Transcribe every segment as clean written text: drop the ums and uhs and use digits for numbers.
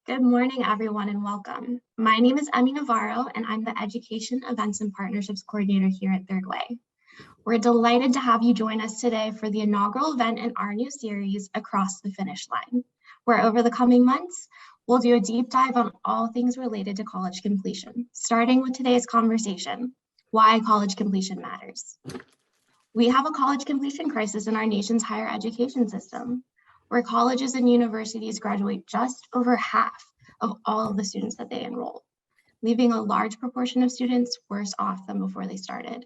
Good morning, everyone, and welcome. My name is Emmy Navarro, and I'm the Education Events and Partnerships Coordinator here at Third Way. We're delighted to have you join us today for the inaugural event in our new series, Across the Finish Line, where over the coming months, we'll do a deep dive on all things related to college completion, starting with today's conversation, why college completion matters. We have a college completion crisis in our nation's higher education system, where colleges and universities graduate just over half of all of the students that they enroll, leaving a large proportion of students worse off than before they started.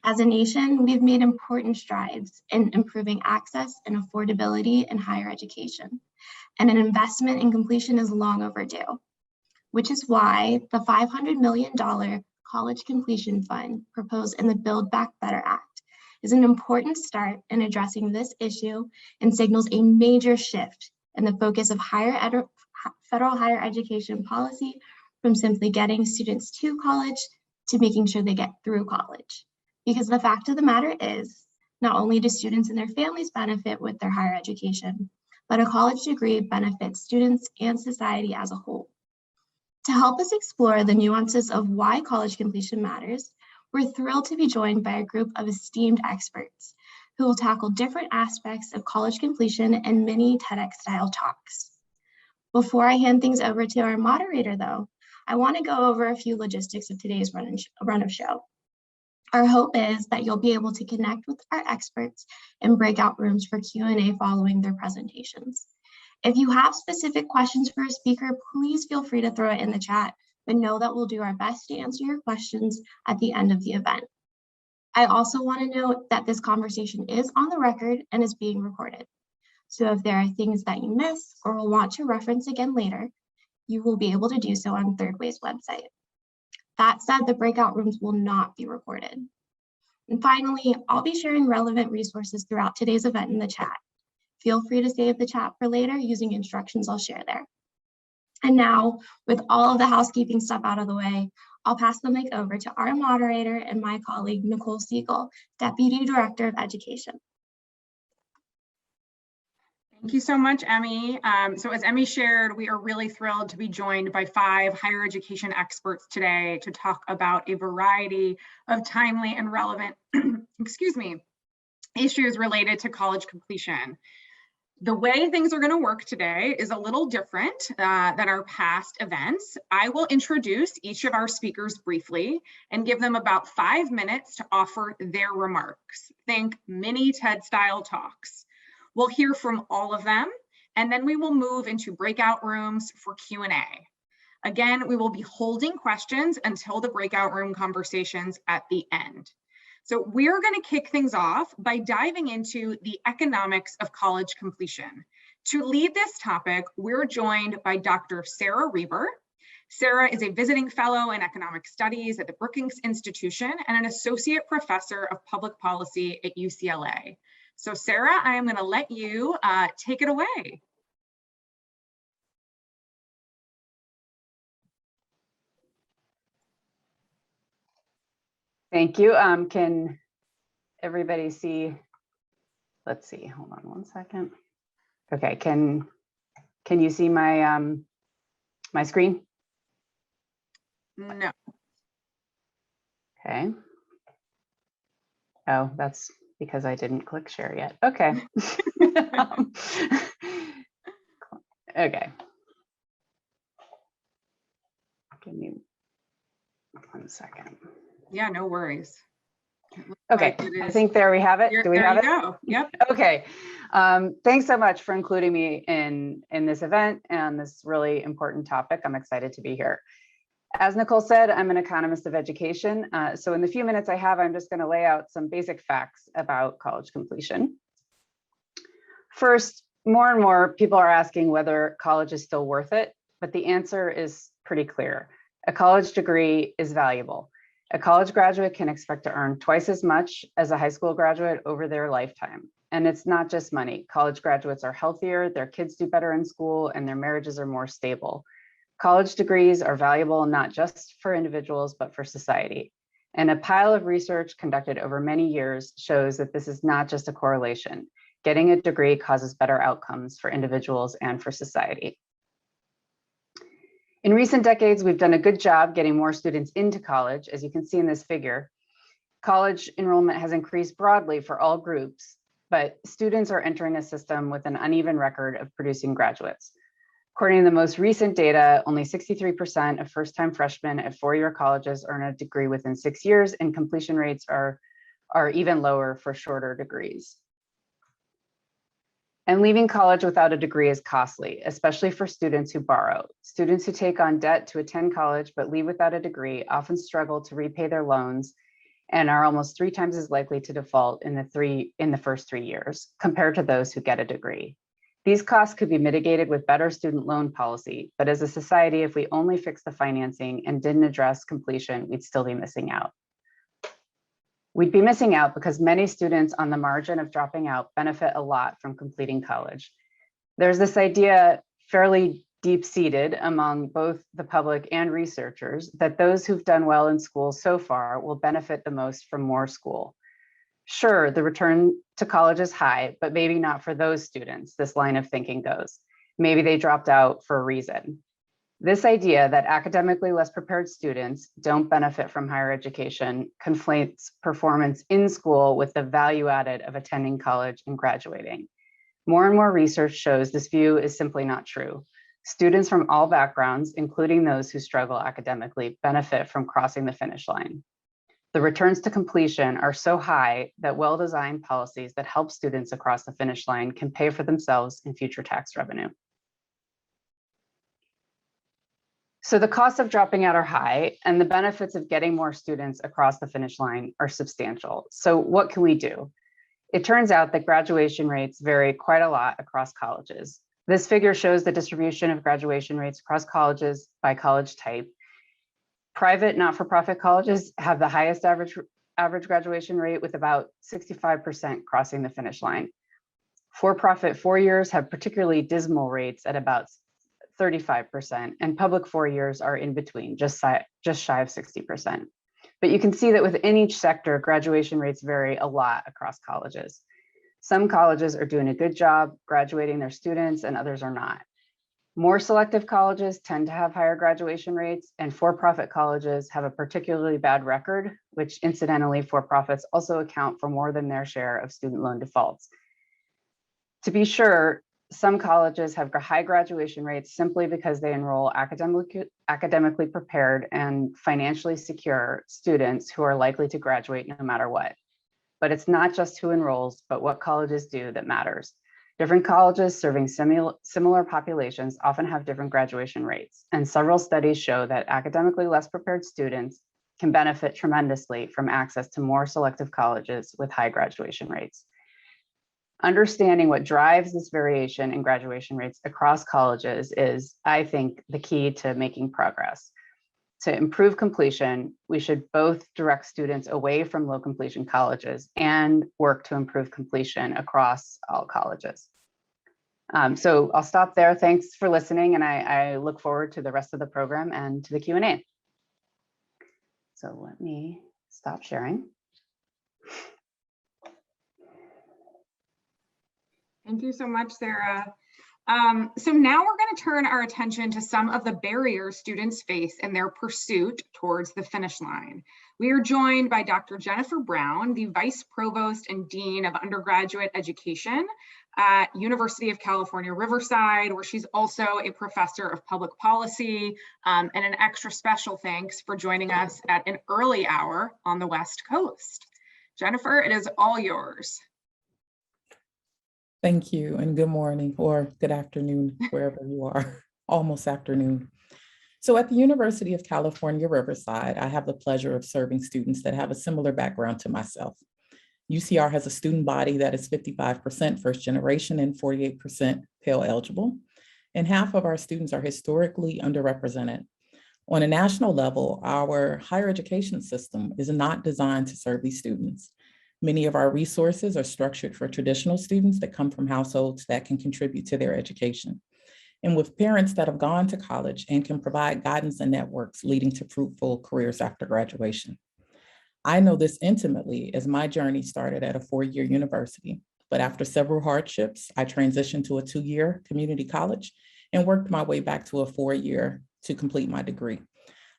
As a nation, we've made important strides in improving access and affordability in higher education, and an investment in completion is long overdue, which is why the $500 million College Completion Fund proposed in the Build Back Better Act is an important start in addressing this issue and signals a major shift in the focus of federal higher education policy from simply getting students to college to making sure they get through college. Because the fact of the matter is, not only do students and their families benefit with their higher education, but a college degree benefits students and society as a whole. To help us explore the nuances of why college completion matters, we're thrilled to be joined by a group of esteemed experts who will tackle different aspects of college completion in mini TEDx-style talks. Before I hand things over to our moderator, though, I want to go over a few logistics of today's run of show. Our hope is that you'll be able to connect with our experts in breakout rooms for Q&A following their presentations. If you have specific questions for a speaker, please feel free to throw it in the chat, but know that we'll do our best to answer your questions at the end of the event. I also want to note that this conversation is on the record and is being recorded. So if there are things that you miss or will want to reference again later, you will be able to do so on Third Way's website. That said, the breakout rooms will not be recorded. And finally, I'll be sharing relevant resources throughout today's event in the chat. Feel free to save the chat for later using instructions I'll share there. And now, with all of the housekeeping stuff out of the way, I'll pass the mic over to our moderator and my colleague, Nicole Siegel, Deputy Director of Education. Thank you so much, Emmy. So as Emmy shared, we are really thrilled to be joined by 5 higher education experts today to talk about a variety of timely and relevant, issues related to college completion. The way things are going to work today is a little different than our past events. I will introduce each of our speakers briefly and give them about 5 minutes to offer their remarks. Think mini TED-style talks. We'll hear from all of them, and then we will move into breakout rooms for Q&A. Again, we will be holding questions until the breakout room conversations at the end. So we're going to kick things off by diving into the economics of college completion. To lead this topic, we're joined by Dr. Sarah Reber. Sarah is a visiting fellow in economic studies at the Brookings Institution and an associate professor of public policy at UCLA. So Sarah, I am going to let you take it away. Thank you. Can everybody see? Let's see. Hold on one second. Okay. Can you see my my screen? No. Okay. Oh, that's because I didn't click share yet. Okay. Okay. Give me 1 second. Yeah, no worries. Okay, I think there we have it. Do we have it? There you go. Yep. Okay. Thanks so much for including me in this event and this really important topic. I'm excited to be here. As Nicole said, I'm an economist of education. So in the few minutes I have, I'm just going to lay out some basic facts about college completion. First, more and more people are asking whether college is still worth it, but the answer is pretty clear. A college degree is valuable. A college graduate can expect to earn twice as much as a high school graduate over their lifetime. And it's not just money. College graduates are healthier, their kids do better in school, and their marriages are more stable. College degrees are valuable not just for individuals, but for society. And a pile of research conducted over many years shows that this is not just a correlation. Getting a degree causes better outcomes for individuals and for society. In recent decades, we've done a good job getting more students into college. As you can see in this figure, college enrollment has increased broadly for all groups, but students are entering a system with an uneven record of producing graduates. According to the most recent data, only 63% of first-time freshmen at four-year colleges earn a degree within 6 years, and completion rates are even lower for shorter degrees. And leaving college without a degree is costly, especially for students who borrow. Students who take on debt to attend college but leave without a degree often struggle to repay their loans and are almost 3 times as likely to default in the first 3 years compared to those who get a degree. These costs could be mitigated with better student loan policy, but as a society, if we only fixed the financing and didn't address completion, we'd still be missing out. We'd be missing out because many students on the margin of dropping out benefit a lot from completing college. There's this idea, fairly deep-seated among both the public and researchers, that those who've done well in school so far will benefit the most from more school. Sure, the return to college is high, but maybe not for those students, this line of thinking goes. Maybe they dropped out for a reason. This idea that academically less prepared students don't benefit from higher education conflates performance in school with the value added of attending college and graduating. More and more research shows this view is simply not true. Students from all backgrounds, including those who struggle academically, benefit from crossing the finish line. The returns to completion are so high that well-designed policies that help students across the finish line can pay for themselves in future tax revenue. So the costs of dropping out are high, and the benefits of getting more students across the finish line are substantial. So what can we do? It turns out that graduation rates vary quite a lot across colleges. This figure shows the distribution of graduation rates across colleges by college type. Private not-for-profit colleges have the highest average graduation rate, with about 65% crossing the finish line. For-profit 4 years have particularly dismal rates at about 35%, and public 4 years are in between, just shy of 60%. But you can see that within each sector, graduation rates vary a lot across colleges. Some colleges are doing a good job graduating their students, and others are not. More selective colleges tend to have higher graduation rates, and for-profit colleges have a particularly bad record, which incidentally, for-profits also account for more than their share of student loan defaults. To be sure, some colleges have high graduation rates simply because they enroll academically prepared and financially secure students who are likely to graduate no matter what. But it's not just who enrolls, but what colleges do that matters. Different colleges serving similar populations often have different graduation rates, and several studies show that academically less prepared students can benefit tremendously from access to more selective colleges with high graduation rates. Understanding what drives this variation in graduation rates across colleges is, I think, the key to making progress. To improve completion, we should both direct students away from low completion colleges and work to improve completion across all colleges. So I'll stop there. Thanks for listening, and I look forward to the rest of the program and to the Q&A. So let me stop sharing. Thank you so much, Sarah. So now we're going to turn our attention to some of the barriers students face in their pursuit towards the finish line. We are joined by Dr. Jennifer Brown, the Vice Provost and Dean of Undergraduate Education at University of California, Riverside, where she's also a professor of public policy, and an extra special thanks for joining us at an early hour on the West Coast. Jennifer, it is all yours. Thank you, and good morning or good afternoon, wherever you are, almost afternoon. So at the University of California, Riverside, I have the pleasure of serving students that have a similar background to myself. UCR has a student body that is 55% first generation and 48% Pell eligible, and half of our students are historically underrepresented. On a national level, our higher education system is not designed to serve these students. Many of our resources are structured for traditional students that come from households that can contribute to their education, and with parents that have gone to college and can provide guidance and networks leading to fruitful careers after graduation. I know this intimately as my journey started at a 4-year university, but after several hardships, I transitioned to a 2-year community college and worked my way back to a 4-year to complete my degree.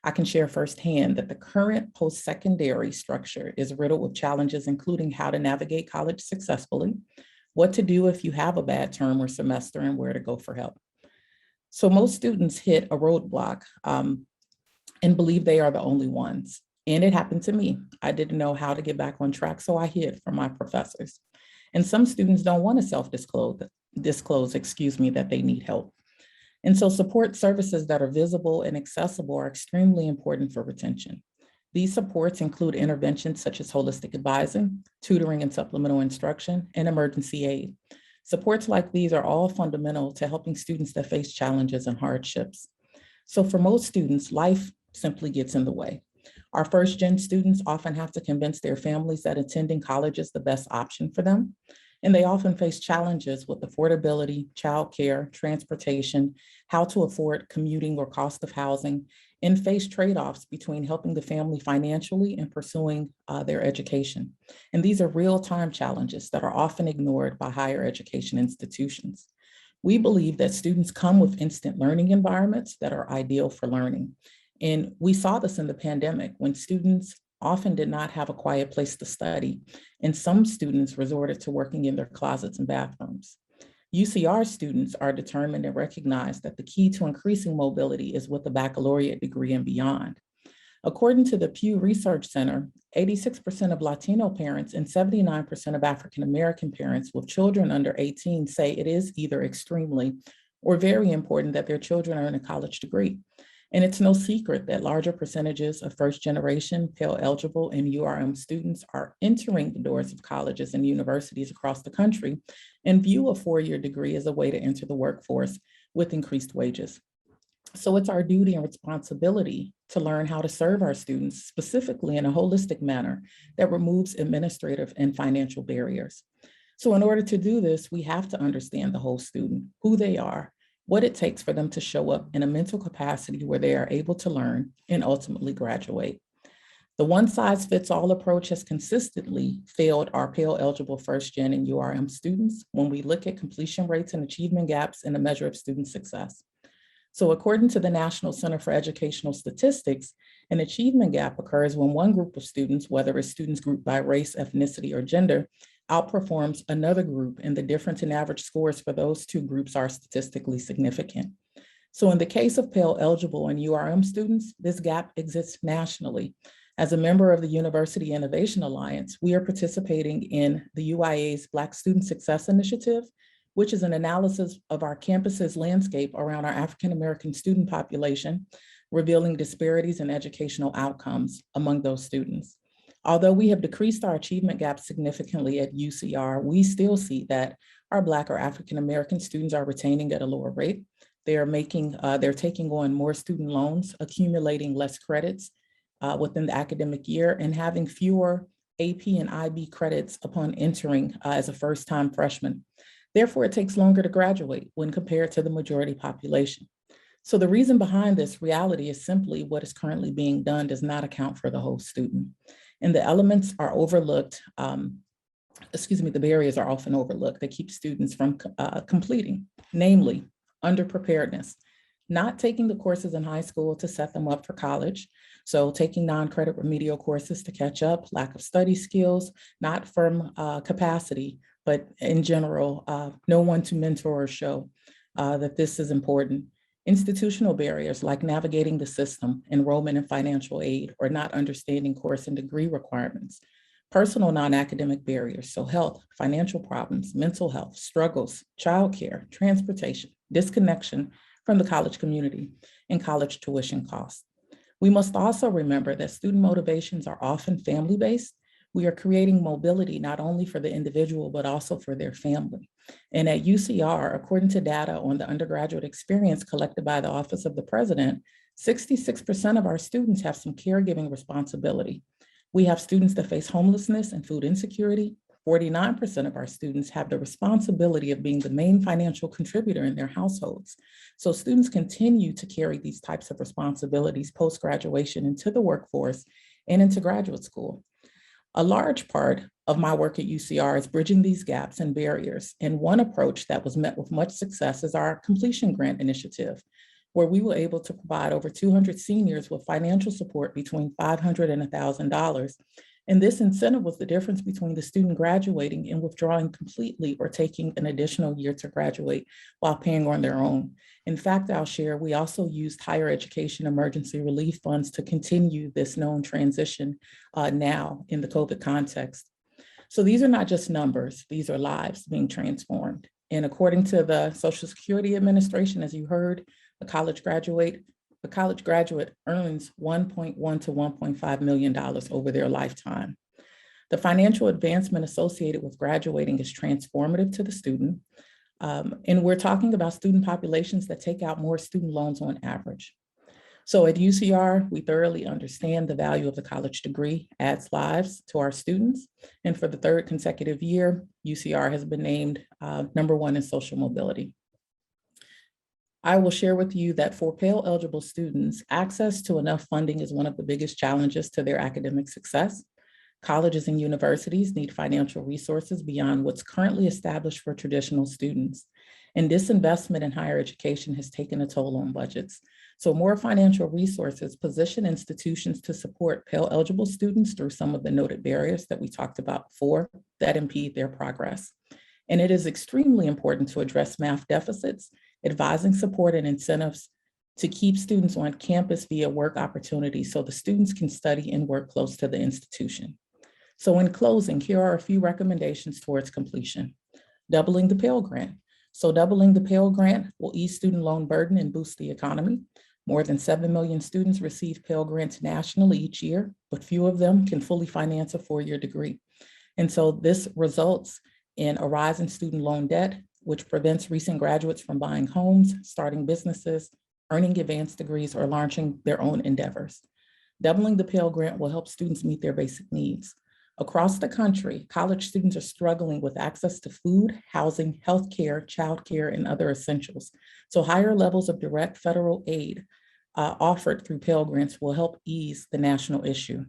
I can share firsthand that the current post-secondary structure is riddled with challenges, including how to navigate college successfully, what to do if you have a bad term or semester, and where to go for help. So most students hit a roadblock and believe they are the only ones. And it happened to me. I didn't know how to get back on track, so I hid from my professors. And some students don't want to self-disclose, that they need help. And so support services that are visible and accessible are extremely important for retention. These supports include interventions such as holistic advising, tutoring and supplemental instruction, and emergency aid. Supports like these are all fundamental to helping students that face challenges and hardships. So for most students, life simply gets in the way. Our first-gen students often have to convince their families that attending college is the best option for them. And they often face challenges with affordability, childcare, transportation, how to afford commuting or cost of housing, and face trade-offs between helping the family financially and pursuing their education. And these are real-time challenges that are often ignored by higher education institutions. We believe that students come with instant learning environments that are ideal for learning. And we saw this in the pandemic when students often did not have a quiet place to study, and some students resorted to working in their closets and bathrooms. UCR students are determined and recognize that the key to increasing mobility is with a baccalaureate degree and beyond. According to the Pew Research Center, 86% of Latino parents and 79% of African American parents with children under 18 say it is either extremely or very important that their children earn a college degree. And it's no secret that larger percentages of first-generation Pell eligible and URM students are entering the doors of colleges and universities across the country and view a four-year degree as a way to enter the workforce with increased wages. So it's our duty and responsibility to learn how to serve our students, specifically in a holistic manner that removes administrative and financial barriers. So in order to do this, we have to understand the whole student, who they are, what it takes for them to show up in a mental capacity where they are able to learn and ultimately graduate. The one-size-fits-all approach has consistently failed our Pell eligible first-gen and URM students when we look at completion rates and achievement gaps in a measure of student success. So according to the National Center for Educational Statistics, an achievement gap occurs when one group of students, whether it's students grouped by race, ethnicity, or gender, outperforms another group, and the difference in average scores for those two groups are statistically significant. So in the case of Pell eligible and URM students, this gap exists nationally. As a member of the University Innovation Alliance, we are participating in the UIA's Black Student Success Initiative, which is an analysis of our campus's landscape around our African American student population, revealing disparities in educational outcomes among those students. Although we have decreased our achievement gap significantly at UCR, we still see that our Black or African American students are retaining at a lower rate. They're taking on more student loans, accumulating less credits within the academic year, and having fewer AP and IB credits upon entering as a first-time freshman. Therefore, it takes longer to graduate when compared to the majority population. So the reason behind this reality is simply what is currently being done does not account for the whole student. And the elements are overlooked, the barriers are often overlooked that keep students from completing, namely underpreparedness, not taking the courses in high school to set them up for college. So taking non-credit remedial courses to catch up, lack of study skills, not from capacity, but in general, no one to mentor or show that this is important. Institutional barriers like navigating the system, enrollment and financial aid, or not understanding course and degree requirements. Personal non-academic barriers, so health, financial problems, mental health, struggles, childcare, transportation, disconnection from the college community, and college tuition costs. We must also remember that student motivations are often family-based. We are creating mobility not only for the individual, but also for their family. And at UCR, according to data on the undergraduate experience collected by the Office of the President, 66% of our students have some caregiving responsibility. We have students that face homelessness and food insecurity. 49% of our students have the responsibility of being the main financial contributor in their households. So students continue to carry these types of responsibilities post-graduation into the workforce and into graduate school. A large part of my work at UCR is bridging these gaps and barriers. And one approach that was met with much success is our completion grant initiative, where we were able to provide over 200 seniors with financial support between $500 and $1,000. And this incentive was the difference between the student graduating and withdrawing completely or taking an additional year to graduate while paying on their own. In fact, I'll share, we also used higher education emergency relief funds to continue this known transition now in the COVID context. So these are not just numbers, these are lives being transformed. And according to the Social Security Administration, as you heard, a college graduate earns $1.1 to $1.5 million over their lifetime. The financial advancement associated with graduating is transformative to the student. And we're talking about student populations that take out more student loans on average. So at UCR, we thoroughly understand the value of the college degree adds lives to our students. And for the third consecutive year, UCR has been named #1 in social mobility. I will share with you that for Pell eligible students, access to enough funding is one of the biggest challenges to their academic success. Colleges and universities need financial resources beyond what's currently established for traditional students. And disinvestment in higher education has taken a toll on budgets. So more financial resources position institutions to support Pell eligible students through some of the noted barriers that we talked about before that impede their progress. And it is extremely important to address math deficits, advising support and incentives to keep students on campus via work opportunities so the students can study and work close to the institution. So in closing, here are a few recommendations towards completion. Doubling the Pell Grant. So doubling the Pell Grant will ease student loan burden and boost the economy. More than 7 million students receive Pell Grants nationally each year, but few of them can fully finance a 4-year degree. And so this results in a rise in student loan debt, which prevents recent graduates from buying homes, starting businesses, earning advanced degrees, or launching their own endeavors. Doubling the Pell Grant will help students meet their basic needs. Across the country, college students are struggling with access to food, housing, healthcare, childcare, and other essentials. So higher levels of direct federal aid offered through Pell Grants will help ease the national issue.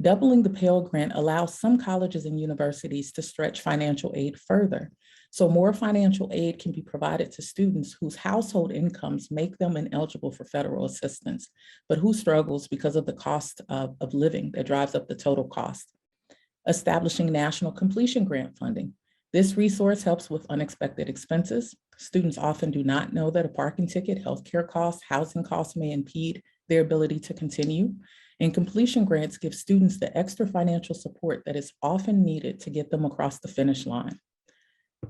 Doubling the Pell Grant allows some colleges and universities to stretch financial aid further. So more financial aid can be provided to students whose household incomes make them ineligible for federal assistance, but who struggles because of the cost of living that drives up the total cost. Establishing national completion grant funding. This resource helps with unexpected expenses. Students often do not know that a parking ticket, healthcare costs, housing costs may impede their ability to continue. And completion grants give students the extra financial support that is often needed to get them across the finish line.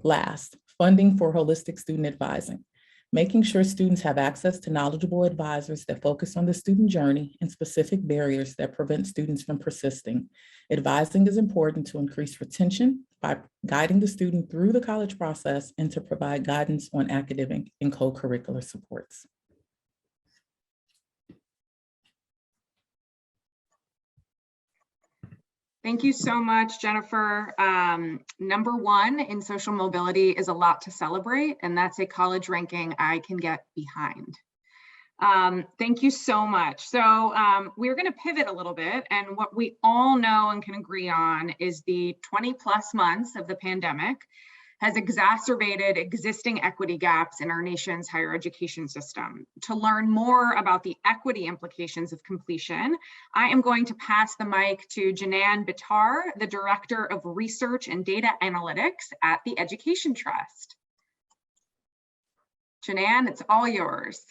Last, funding for holistic student advising. Making sure students have access to knowledgeable advisors that focus on the student journey and specific barriers that prevent students from persisting. Advising is important to increase retention by guiding the student through the college process and to provide guidance on academic and co-curricular supports. Thank you so much, Jennifer. #1 in social mobility is a lot to celebrate, and that's a college ranking I can get behind. Thank you so much. So we're going to pivot a little bit, and what we all know and can agree on is the 20+ months of the pandemic has exacerbated existing equity gaps in our nation's higher education system. To learn more about the equity implications of completion, I am going to pass the mic to Jinann Bitar, the Director of Research and Data Analytics at the Education Trust. Jinann, it's all yours.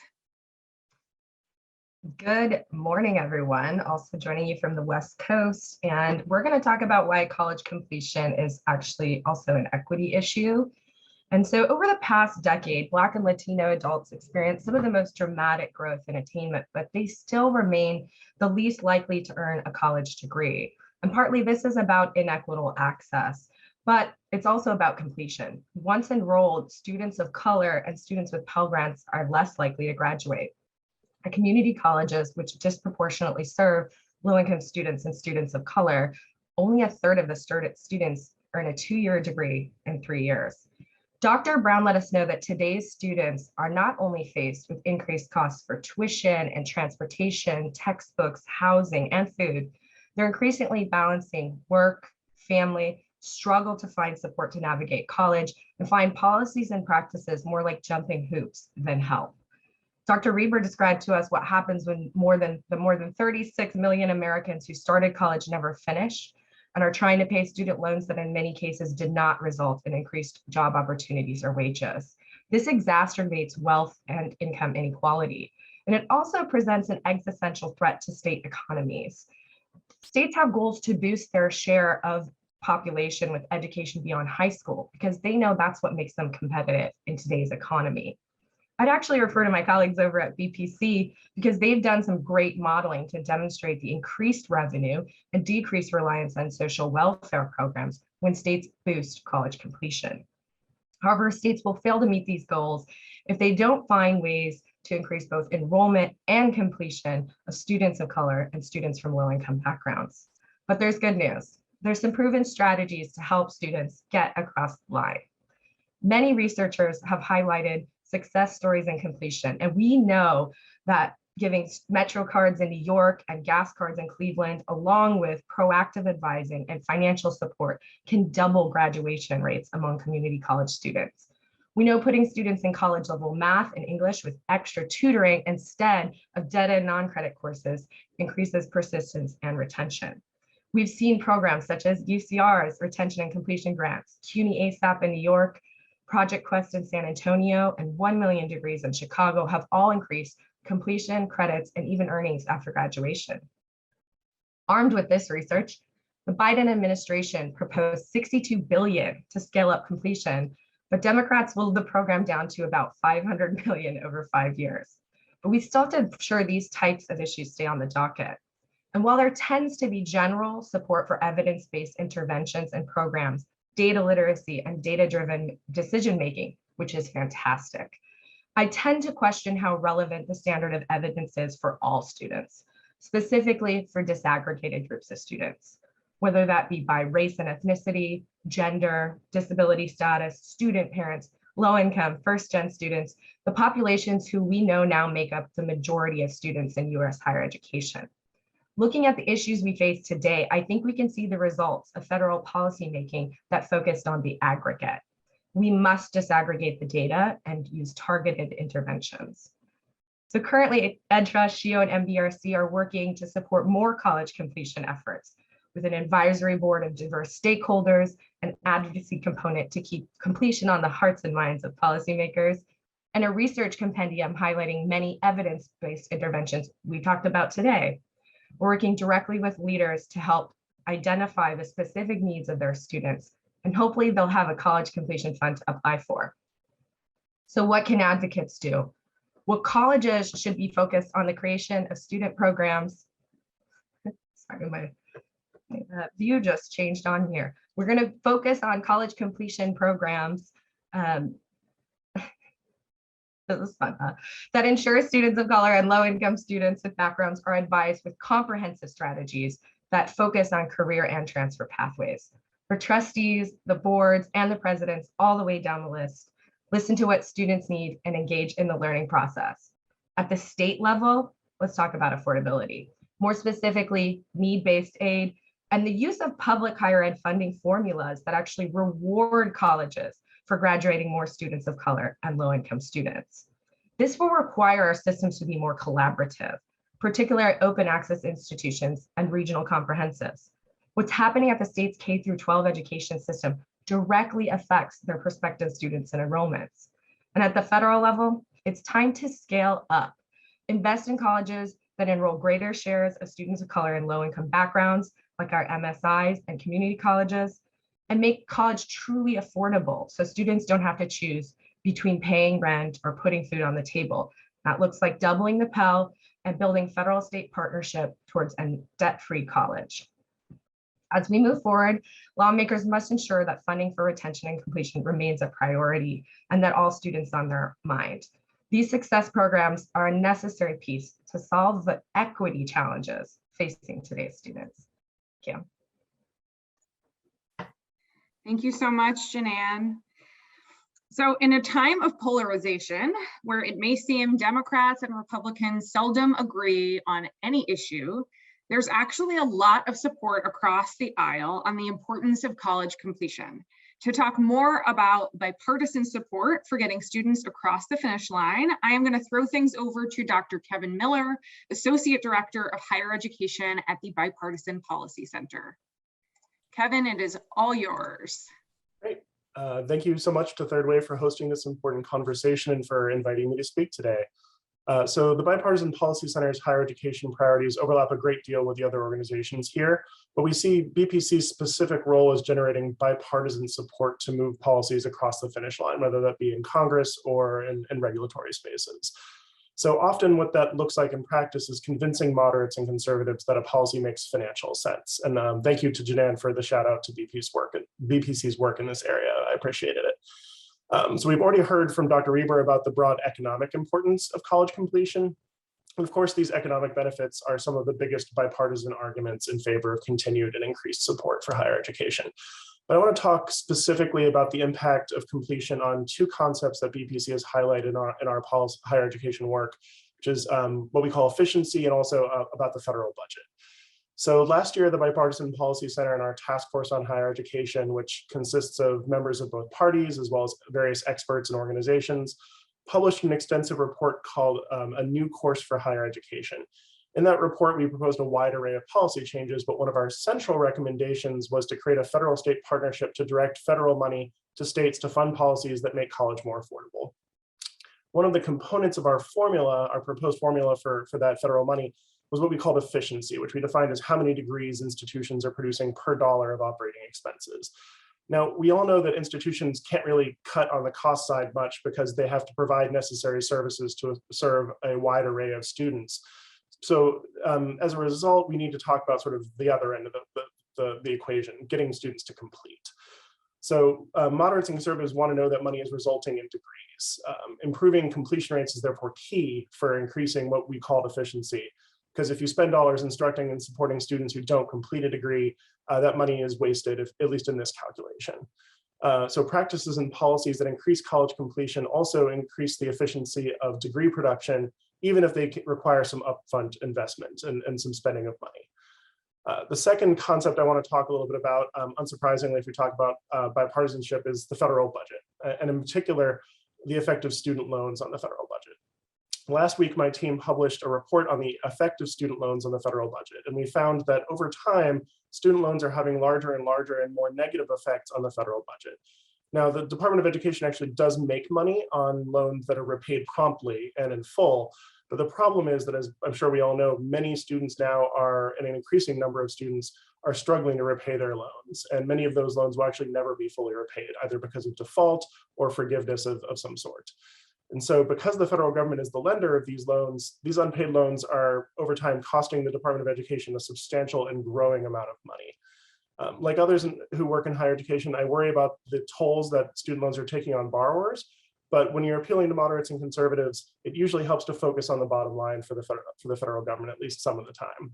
Good morning, everyone. Also joining you from the West Coast. And we're going to talk about why college completion is actually also an equity issue. And so over the past decade, Black and Latino adults experience some of the most dramatic growth in attainment, but they still remain the least likely to earn a college degree. And partly this is about inequitable access, but it's also about completion. Once enrolled, students of color and students with Pell Grants are less likely to graduate. Community colleges, which disproportionately serve low-income students and students of color, only 1/3 of the students earn a 2-year degree in 3 years. Dr. Brown let us know that today's students are not only faced with increased costs for tuition and transportation, textbooks, housing, and food, they're increasingly balancing work, family, struggle to find support to navigate college, and find policies and practices more like jumping hoops than help. Dr. Reber described to us what happens when the more than 36 million Americans who started college never finish and are trying to pay student loans that in many cases did not result in increased job opportunities or wages. This exacerbates wealth and income inequality. And it also presents an existential threat to state economies. States have goals to boost their share of population with education beyond high school because they know that's what makes them competitive in today's economy. I'd actually refer to my colleagues over at BPC because they've done some great modeling to demonstrate the increased revenue and decreased reliance on social welfare programs when states boost college completion. However, states will fail to meet these goals if they don't find ways to increase both enrollment and completion of students of color and students from low-income backgrounds. But there's good news. There's some proven strategies to help students get across the line. Many researchers have highlighted success stories in completion, and we know that giving Metro cards in New York and gas cards in Cleveland, along with proactive advising and financial support, can double graduation rates among community college students. We know putting students in college level math and English with extra tutoring instead of dead-end non-credit courses increases persistence and retention. We've seen programs such as UCR's Retention and Completion Grants, CUNY ASAP in New York, Project Quest in San Antonio, and 1 Million Degrees in Chicago have all increased completion, credits, and even earnings after graduation. Armed with this research, the Biden administration proposed $62 billion to scale up completion, but Democrats willed the program down to about $500 million over 5 years. But we still have to ensure these types of issues stay on the docket. And while there tends to be general support for evidence-based interventions and programs, data literacy and data-driven decision-making, which is fantastic, I tend to question how relevant the standard of evidence is for all students, specifically for disaggregated groups of students, whether that be by race and ethnicity, gender, disability status, student parents, low-income, first-gen students, the populations who we know now make up the majority of students in US higher education. Looking at the issues we face today, I think we can see the results of federal policymaking that focused on the aggregate. We must disaggregate the data and use targeted interventions. So currently, EdTrust, SHIO, and MBRC are working to support more college completion efforts with an advisory board of diverse stakeholders, an advocacy component to keep completion on the hearts and minds of policymakers, and a research compendium highlighting many evidence-based interventions we talked about today. We're working directly with leaders to help identify the specific needs of their students, and hopefully they'll have a college completion fund to apply for. So what can advocates do? Well, colleges should be focused on the creation of student programs. Sorry, my view just changed on here. We're going to focus on college completion programs this is fun, that ensure students of color and low-income students with backgrounds are advised with comprehensive strategies that focus on career and transfer pathways. For trustees, the boards, and the presidents, all the way down the list, listen to what students need and engage in the learning process. At the state level, let's talk about affordability. More specifically, need-based aid and the use of public higher ed funding formulas that actually reward colleges for graduating more students of color and low-income students. This will require our systems to be more collaborative, particularly open access institutions and regional comprehensives. What's happening at the state's K-12 education system directly affects their prospective students and enrollments. And at the federal level, it's time to scale up. Invest in colleges that enroll greater shares of students of color and low-income backgrounds, like our MSIs and community colleges, and make college truly affordable so students don't have to choose between paying rent or putting food on the table. That looks like doubling the Pell and building federal-state partnership towards a debt-free college. As we move forward, lawmakers must ensure that funding for retention and completion remains a priority and that all students on their mind. These success programs are a necessary piece to solve the equity challenges facing today's students. Thank you. Thank you so much, Jinann. So in a time of polarization, where it may seem Democrats and Republicans seldom agree on any issue, there's actually a lot of support across the aisle on the importance of college completion. To talk more about bipartisan support for getting students across the finish line, I am going to throw things over to Dr. Kevin Miller, Associate Director of Higher Education at the Bipartisan Policy Center. Kevin, it is all yours. Great. Thank you so much to Third Way for hosting this important conversation and for inviting me to speak today. So the Bipartisan Policy Center's higher education priorities overlap a great deal with the other organizations here, but we see BPC's specific role as generating bipartisan support to move policies across the finish line, whether that be in Congress or in regulatory spaces. So often what that looks like in practice is convincing moderates and conservatives that a policy makes financial sense. And thank you to Jinann for the shout out to BPC's work in this area. I appreciated it. So we've already heard from Dr. Reber about the broad economic importance of college completion. And of course, these economic benefits are some of the biggest bipartisan arguments in favor of continued and increased support for higher education. But I want to talk specifically about the impact of completion on two concepts that BPC has highlighted in our policy, higher education work, which is what we call efficiency and also about the federal budget. So last year, the Bipartisan Policy Center and our task force on higher education, which consists of members of both parties, as well as various experts and organizations, published an extensive report called A New Course for Higher Education. In that report, we proposed a wide array of policy changes, but one of our central recommendations was to create a federal-state partnership to direct federal money to states to fund policies that make college more affordable. One of the components of our formula, our proposed formula for that federal money, was what we called efficiency, which we defined as how many degrees institutions are producing per dollar of operating expenses. Now, we all know that institutions can't really cut on the cost side much because they have to provide necessary services to serve a wide array of students. So as a result, we need to talk about sort of the other end of the equation, getting students to complete. So moderates and conservatives want to know that money is resulting in degrees. Improving completion rates is therefore key for increasing what we call efficiency. Because if you spend dollars instructing and supporting students who don't complete a degree, that money is wasted, at least in this calculation. So practices and policies that increase college completion also increase the efficiency of degree production, even if they require some upfront investment and some spending of money. The second concept I want to talk a little bit about, unsurprisingly, if we talk about bipartisanship, is the federal budget, and in particular, the effect of student loans on the federal budget. Last week, my team published a report on the effect of student loans on the federal budget, and we found that over time, student loans are having larger and larger and more negative effects on the federal budget. Now, the Department of Education actually does make money on loans that are repaid promptly and in full, but the problem is that, as I'm sure we all know, many students now are, and an increasing number of students are struggling to repay their loans, and many of those loans will actually never be fully repaid, either because of default or forgiveness of some sort. And so because the federal government is the lender of these loans, these unpaid loans are over time costing the Department of Education a substantial and growing amount of money. Like others who work in higher education, I worry about the tolls that student loans are taking on borrowers. But when you're appealing to moderates and conservatives, it usually helps to focus on the bottom line for the federal government, at least some of the time.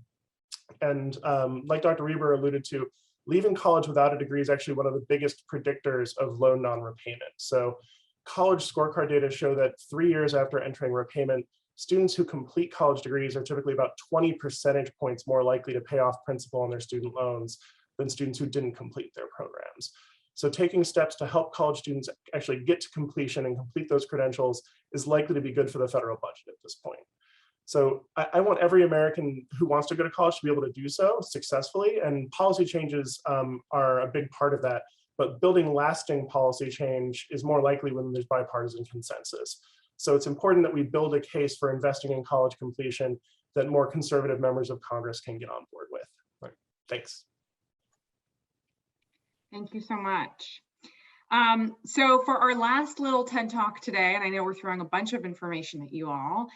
And like Dr. Reber alluded to, leaving college without a degree is actually one of the biggest predictors of loan non-repayment. So college scorecard data show that 3 years after entering repayment, students who complete college degrees are typically about 20 percentage points more likely to pay off principal on their student loans than students who didn't complete their programs. So taking steps to help college students actually get to completion and complete those credentials is likely to be good for the federal budget at this point. So I want every American who wants to go to college to be able to do so successfully, and policy changes are a big part of that. But building lasting policy change is more likely when there's bipartisan consensus. So it's important that we build a case for investing in college completion that more conservative members of Congress can get on board with. Right. Thanks. Thank you so much. So for our last little TED Talk today, and I know we're throwing a bunch of information at you all,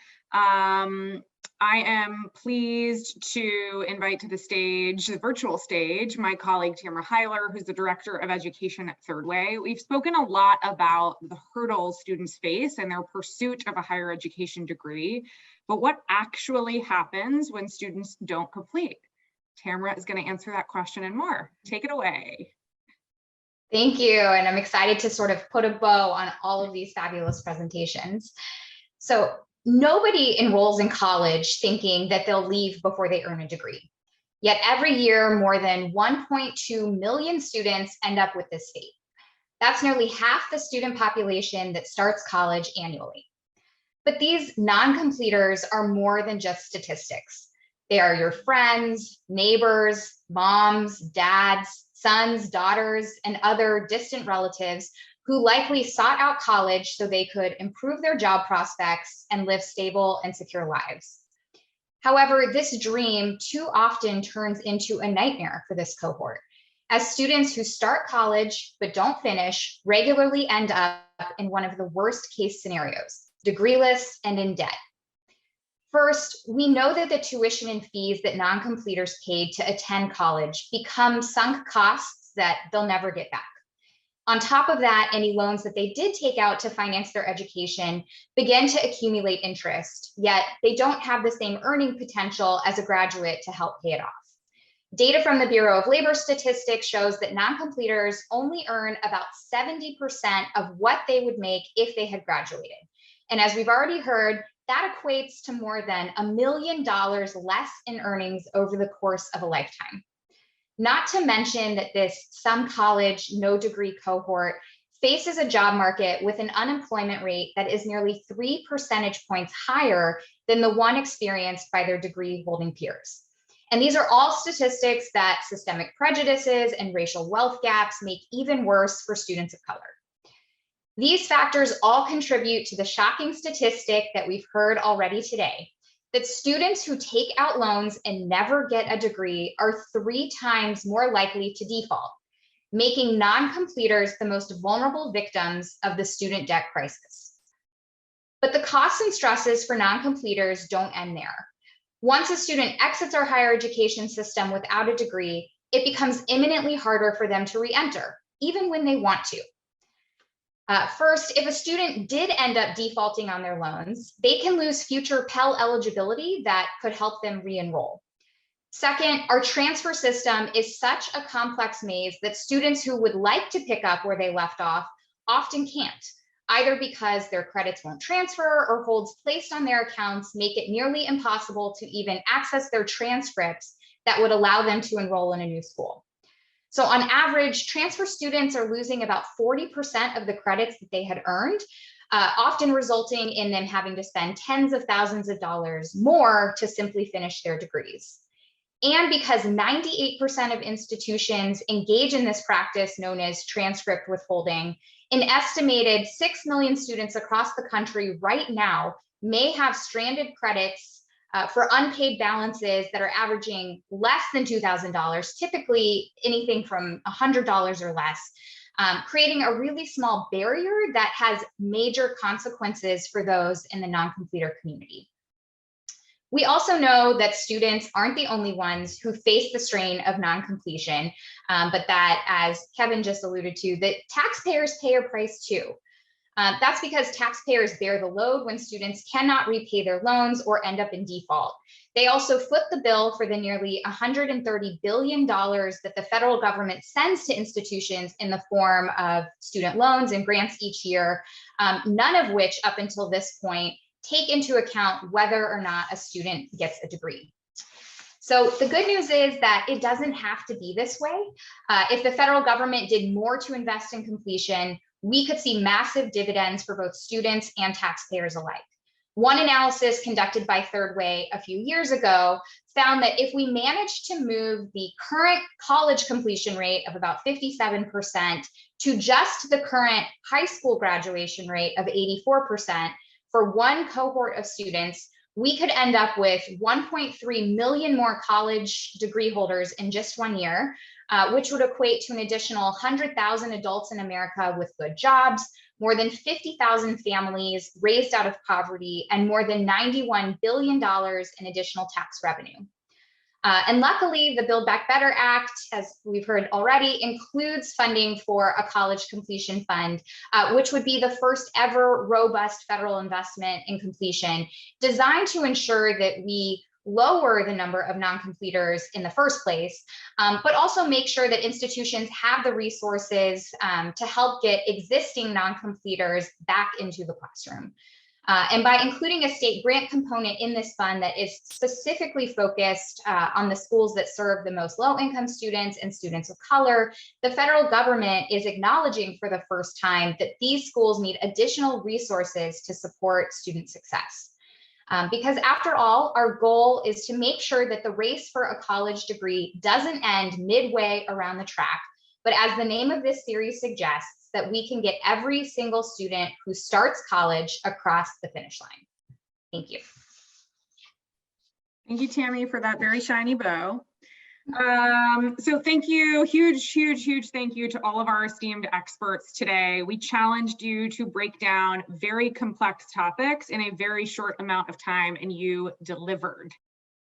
I am pleased to invite to the stage, the virtual stage, my colleague Tamara Hiler, who's the Director of Education at Third Way. We've spoken a lot about the hurdles students face in their pursuit of a higher education degree, but what actually happens when students don't complete? Tamara is going to answer that question and more. Take it away. Thank you, and I'm excited to sort of put a bow on all of these fabulous presentations. So nobody enrolls in college thinking that they'll leave before they earn a degree. Yet every year, more than 1.2 million students end up with this fate. That's nearly half the student population that starts college annually. But these non-completers are more than just statistics. They are your friends, neighbors, moms, dads, sons, daughters, and other distant relatives who likely sought out college so they could improve their job prospects and live stable and secure lives. However, this dream too often turns into a nightmare for this cohort, as students who start college but don't finish regularly end up in one of the worst case scenarios, degreeless and in debt. First, we know that the tuition and fees that non-completers paid to attend college become sunk costs that they'll never get back. On top of that, any loans that they did take out to finance their education begin to accumulate interest, yet they don't have the same earning potential as a graduate to help pay it off. Data from the Bureau of Labor Statistics shows that non-completers only earn about 70% of what they would make if they had graduated. And as we've already heard, that equates to more than $1 million less in earnings over the course of a lifetime. Not to mention that this some college, no degree cohort faces a job market with an unemployment rate that is nearly 3 percentage points higher than the one experienced by their degree holding peers. And these are all statistics that systemic prejudices and racial wealth gaps make even worse for students of color. These factors all contribute to the shocking statistic that we've heard already today, that students who take out loans and never get a degree are 3 times more likely to default, making non-completers the most vulnerable victims of the student debt crisis. But the costs and stresses for non-completers don't end there. Once a student exits our higher education system without a degree, it becomes imminently harder for them to re-enter, even when they want to. First, if a student did end up defaulting on their loans, they can lose future Pell eligibility that could help them re-enroll. Second, our transfer system is such a complex maze that students who would like to pick up where they left off often can't, either because their credits won't transfer or holds placed on their accounts make it nearly impossible to even access their transcripts that would allow them to enroll in a new school. So on average, transfer students are losing about 40% of the credits that they had earned, often resulting in them having to spend tens of thousands of dollars more to simply finish their degrees. And because 98% of institutions engage in this practice known as transcript withholding, an estimated 6 million students across the country right now may have stranded credits for unpaid balances that are averaging less than $2,000, typically anything from $100 or less, creating a really small barrier that has major consequences for those in the non-completer community. We also know that students aren't the only ones who face the strain of non-completion, but that, as Kevin just alluded to, that taxpayers pay a price too. That's because taxpayers bear the load when students cannot repay their loans or end up in default. They also foot the bill for the nearly $130 billion that the federal government sends to institutions in the form of student loans and grants each year, none of which up until this point take into account whether or not a student gets a degree. So the good news is that it doesn't have to be this way. If the federal government did more to invest in completion, we could see massive dividends for both students and taxpayers alike. One analysis conducted by Third Way a few years ago found that if we managed to move the current college completion rate of about 57% to just the current high school graduation rate of 84% for one cohort of students, we could end up with 1.3 million more college degree holders in just 1 year, which would equate to an additional 100,000 adults in America with good jobs, more than 50,000 families raised out of poverty, and more than $91 billion in additional tax revenue. And luckily, the Build Back Better Act, as we've heard already, includes funding for a college completion fund, which would be the first ever robust federal investment in completion, designed to ensure that we lower the number of non-completers in the first place, but also make sure that institutions have the resources to help get existing non-completers back into the classroom. And by including a state grant component in this fund that is specifically focused on the schools that serve the most low-income students and students of color, the federal government is acknowledging for the first time that these schools need additional resources to support student success. Because after all, our goal is to make sure that the race for a college degree doesn't end midway around the track, but as the name of this series suggests, that we can get every single student who starts college across the finish line. Thank you. Thank you, Tammy, for that very shiny bow. So thank you, huge thank you to all of our esteemed experts today. We challenged you to break down very complex topics in a very short amount of time, and you delivered.